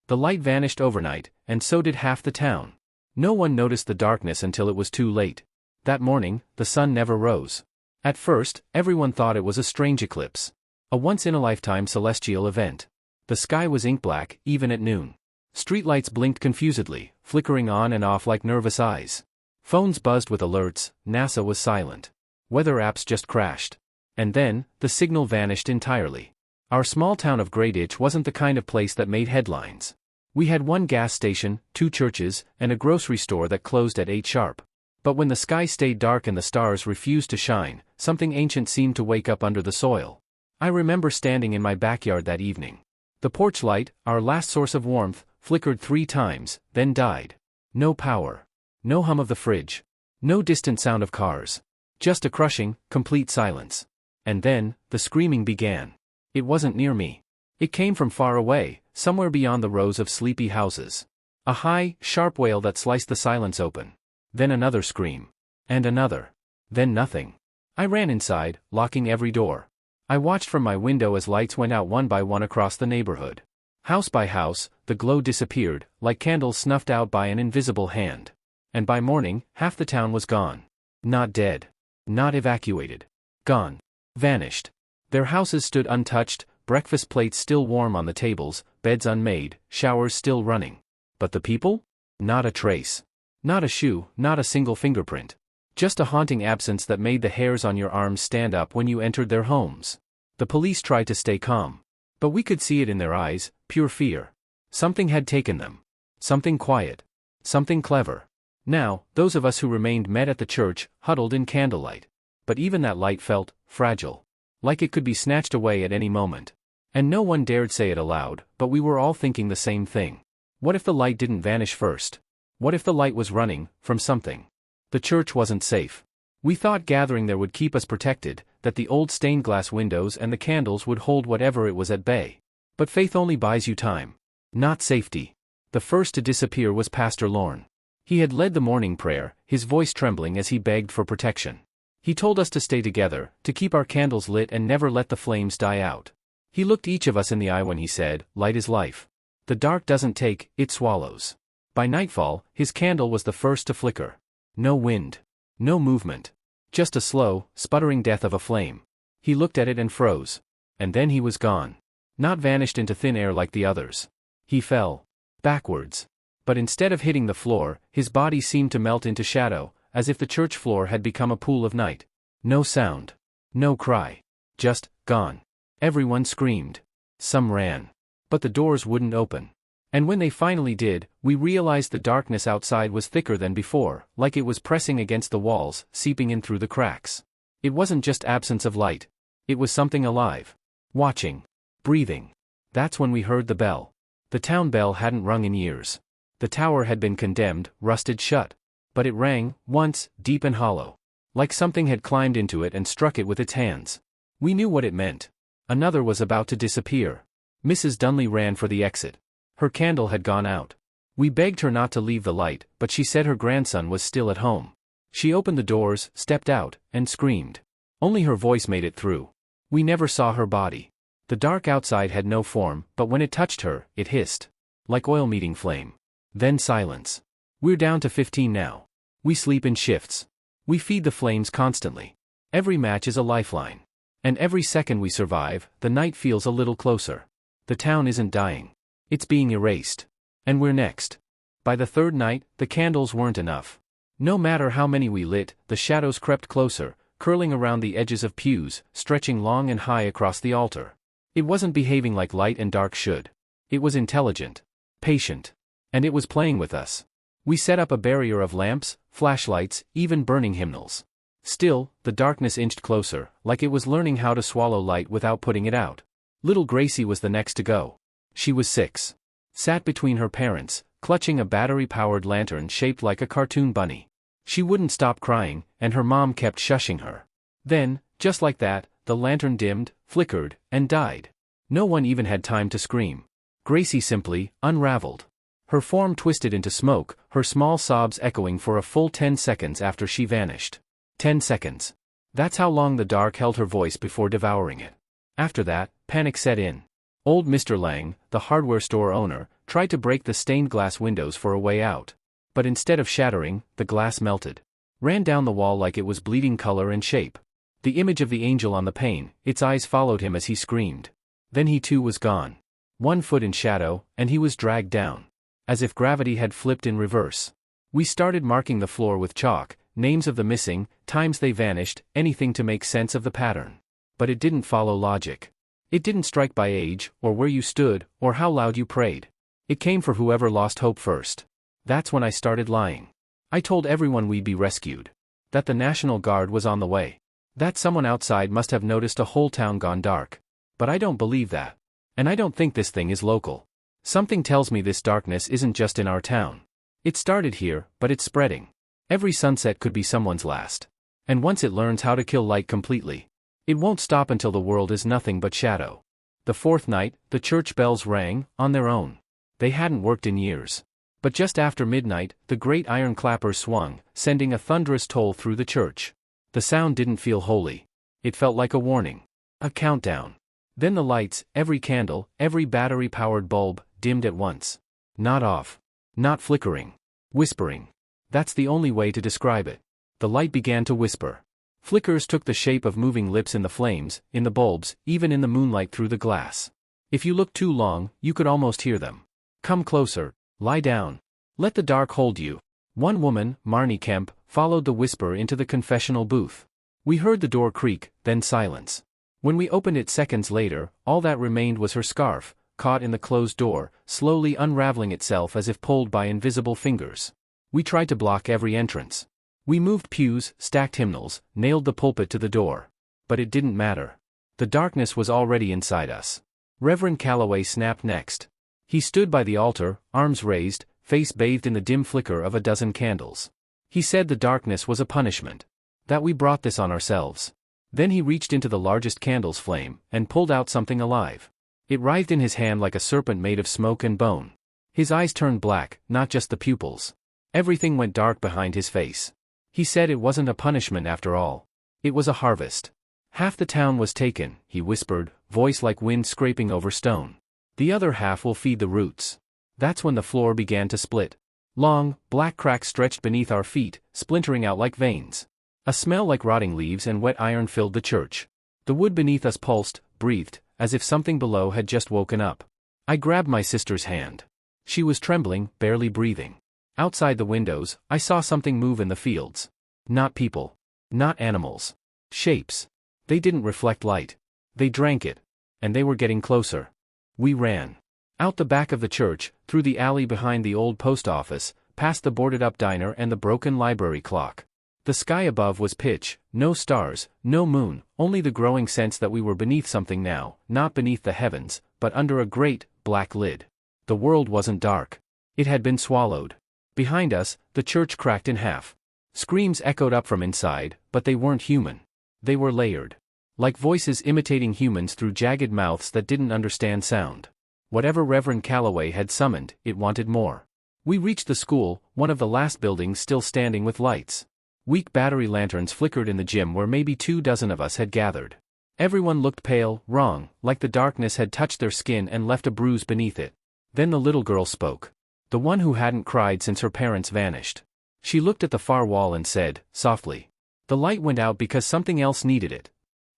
The light vanished overnight, and so did half the town. No one noticed the darkness until it was too late. That morning, the sun never rose. At first, everyone thought it was a strange eclipse. A once-in-a-lifetime celestial event. The sky was ink black, even at noon. Streetlights blinked confusedly, flickering on and off like nervous eyes. Phones buzzed with alerts, NASA was silent. Weather apps just crashed. And then, the signal vanished entirely. Our small town of Greyditch wasn't the kind of place that made headlines. We had one gas station, 2 churches, and a grocery store that closed at 8 sharp. But when the sky stayed dark and the stars refused to shine, something ancient seemed to wake up under the soil. I remember standing in my backyard that evening. The porch light, our last source of warmth, flickered 3 times, then died. No power. No hum of the fridge. No distant sound of cars. Just a crushing, complete silence. And then, the screaming began. It wasn't near me. It came from far away, somewhere beyond the rows of sleepy houses. A high, sharp wail that sliced the silence open. Then another scream. And another. Then nothing. I ran inside, locking every door. I watched from my window as lights went out one by one across the neighborhood. House by house, the glow disappeared, like candles snuffed out by an invisible hand. And by morning, half the town was gone. Not dead. Not evacuated. Gone. Vanished. Their houses stood untouched, breakfast plates still warm on the tables, beds unmade, showers still running. But the people? Not a trace. Not a shoe, not a single fingerprint. Just a haunting absence that made the hairs on your arms stand up when you entered their homes. The police tried to stay calm. But we could see it in their eyes, pure fear. Something had taken them. Something quiet. Something clever. Now, those of us who remained met at the church, huddled in candlelight. But even that light felt fragile. Like it could be snatched away at any moment. And no one dared say it aloud, but we were all thinking the same thing. What if the light didn't vanish first? What if the light was running from something? The church wasn't safe. We thought gathering there would keep us protected, that the old stained glass windows and the candles would hold whatever it was at bay. But faith only buys you time. Not safety. The first to disappear was Pastor Lorne. He had led the morning prayer, his voice trembling as he begged for protection. He told us to stay together, to keep our candles lit and never let the flames die out. He looked each of us in the eye when he said, "Light is life. The dark doesn't take, it swallows." By nightfall, his candle was the first to flicker. No wind. No movement. Just a slow, sputtering death of a flame. He looked at it and froze. And then he was gone. Not vanished into thin air like the others. He fell. Backwards. But instead of hitting the floor, his body seemed to melt into shadow, as if the church floor had become a pool of night. No sound. No cry. Just, gone. Everyone screamed. Some ran. But the doors wouldn't open. And when they finally did, we realized the darkness outside was thicker than before, like it was pressing against the walls, seeping in through the cracks. It wasn't just absence of light. It was something alive. Watching. Breathing. That's when we heard the bell. The town bell hadn't rung in years. The tower had been condemned, rusted shut. But it rang, once, deep and hollow. Like something had climbed into it and struck it with its hands. We knew what it meant. Another was about to disappear. Mrs. Dunley ran for the exit. Her candle had gone out. We begged her not to leave the light, but she said her grandson was still at home. She opened the doors, stepped out, and screamed. Only her voice made it through. We never saw her body. The dark outside had no form, but when it touched her, it hissed. Like oil meeting flame. Then silence. We're down to 15 now. We sleep in shifts. We feed the flames constantly. Every match is a lifeline. And every second we survive, the night feels a little closer. The town isn't dying. It's being erased. And we're next. By the third night, the candles weren't enough. No matter how many we lit, the shadows crept closer, curling around the edges of pews, stretching long and high across the altar. It wasn't behaving like light and dark should. It was intelligent. Patient. And it was playing with us. We set up a barrier of lamps, flashlights, even burning hymnals. Still, the darkness inched closer, like it was learning how to swallow light without putting it out. Little Gracie was the next to go. She was 6. Sat between her parents, clutching a battery-powered lantern shaped like a cartoon bunny. She wouldn't stop crying, and her mom kept shushing her. Then, just like that, the lantern dimmed, flickered, and died. No one even had time to scream. Gracie simply unraveled. Her form twisted into smoke, her small sobs echoing for a full 10 seconds after she vanished. 10 seconds. That's how long the dark held her voice before devouring it. After that, panic set in. Old Mr. Lang, the hardware store owner, tried to break the stained glass windows for a way out. But instead of shattering, the glass melted. Ran down the wall like it was bleeding color and shape. The image of the angel on the pane, its eyes followed him as he screamed. Then he too was gone. 1 foot in shadow, and he was dragged down. As if gravity had flipped in reverse. We started marking the floor with chalk, names of the missing, times they vanished, anything to make sense of the pattern. But it didn't follow logic. It didn't strike by age, or where you stood, or how loud you prayed. It came for whoever lost hope first. That's when I started lying. I told everyone we'd be rescued. That the National Guard was on the way. That someone outside must have noticed a whole town gone dark. But I don't believe that. And I don't think this thing is local. Something tells me this darkness isn't just in our town. It started here, but it's spreading. Every sunset could be someone's last. And once it learns how to kill light completely, it won't stop until the world is nothing but shadow. The 4th night, the church bells rang, on their own. They hadn't worked in years. But just after midnight, the great iron clappers swung, sending a thunderous toll through the church. The sound didn't feel holy. It felt like a warning. A countdown. Then the lights, every candle, every battery-powered bulb, dimmed at once. Not off. Not flickering. Whispering. That's the only way to describe it. The light began to whisper. Flickers took the shape of moving lips in the flames, in the bulbs, even in the moonlight through the glass. If you looked too long, you could almost hear them. Come closer. Lie down. Let the dark hold you. One woman, Marnie Kemp, followed the whisper into the confessional booth. We heard the door creak, then silence. When we opened it seconds later, all that remained was her scarf, caught in the closed door, slowly unraveling itself as if pulled by invisible fingers. We tried to block every entrance. We moved pews, stacked hymnals, nailed the pulpit to the door. But it didn't matter. The darkness was already inside us. Reverend Calloway snapped next. He stood by the altar, arms raised, face bathed in the dim flicker of a dozen candles. He said the darkness was a punishment. That we brought this on ourselves. Then he reached into the largest candle's flame, and pulled out something alive. It writhed in his hand like a serpent made of smoke and bone. His eyes turned black, not just the pupils. Everything went dark behind his face. He said it wasn't a punishment after all. It was a harvest. Half the town was taken, he whispered, voice like wind scraping over stone. The other half will feed the roots. That's when the floor began to split. Long, black cracks stretched beneath our feet, splintering out like veins. A smell like rotting leaves and wet iron filled the church. The wood beneath us pulsed, breathed, as if something below had just woken up. I grabbed my sister's hand. She was trembling, barely breathing. Outside the windows, I saw something move in the fields. Not people. Not animals. Shapes. They didn't reflect light. They drank it. And they were getting closer. We ran. Out the back of the church, through the alley behind the old post office, past the boarded-up diner and the broken library clock. The sky above was pitch, no stars, no moon, only the growing sense that we were beneath something now, not beneath the heavens, but under a great, black lid. The world wasn't dark. It had been swallowed. Behind us, the church cracked in half. Screams echoed up from inside, but they weren't human. They were layered. Like voices imitating humans through jagged mouths that didn't understand sound. Whatever Reverend Calloway had summoned, it wanted more. We reached the school, one of the last buildings still standing with lights. Weak battery lanterns flickered in the gym where maybe 24 of us had gathered. Everyone looked pale, wrong, like the darkness had touched their skin and left a bruise beneath it. Then the little girl spoke. The one who hadn't cried since her parents vanished. She looked at the far wall and said, softly. The light went out because something else needed it.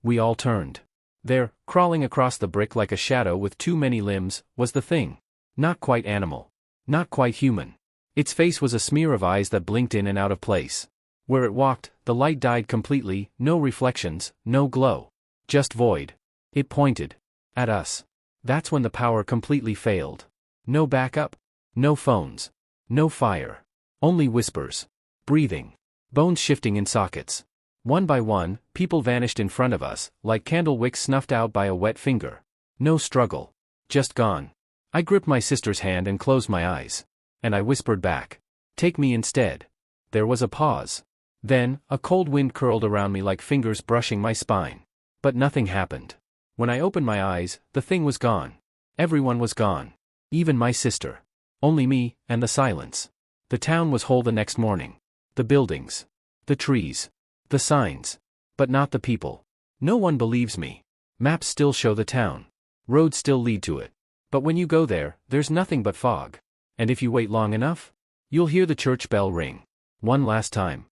We all turned. There, crawling across the brick like a shadow with too many limbs, was the thing. Not quite animal. Not quite human. Its face was a smear of eyes that blinked in and out of place. Where it walked, the light died completely, no reflections, no glow. Just void. It pointed. At us. That's when the power completely failed. No backup. No phones. No fire. Only whispers. Breathing. Bones shifting in sockets. One by one, people vanished in front of us, like candle wicks snuffed out by a wet finger. No struggle. Just gone. I gripped my sister's hand and closed my eyes. And I whispered back. Take me instead. There was a pause. Then, a cold wind curled around me like fingers brushing my spine. But nothing happened. When I opened my eyes, the thing was gone. Everyone was gone. Even my sister. Only me, and the silence. The town was whole the next morning. The buildings. The trees. The signs. But not the people. No one believes me. Maps still show the town. Roads still lead to it. But when you go there, there's nothing but fog. And if you wait long enough, you'll hear the church bell ring. One last time.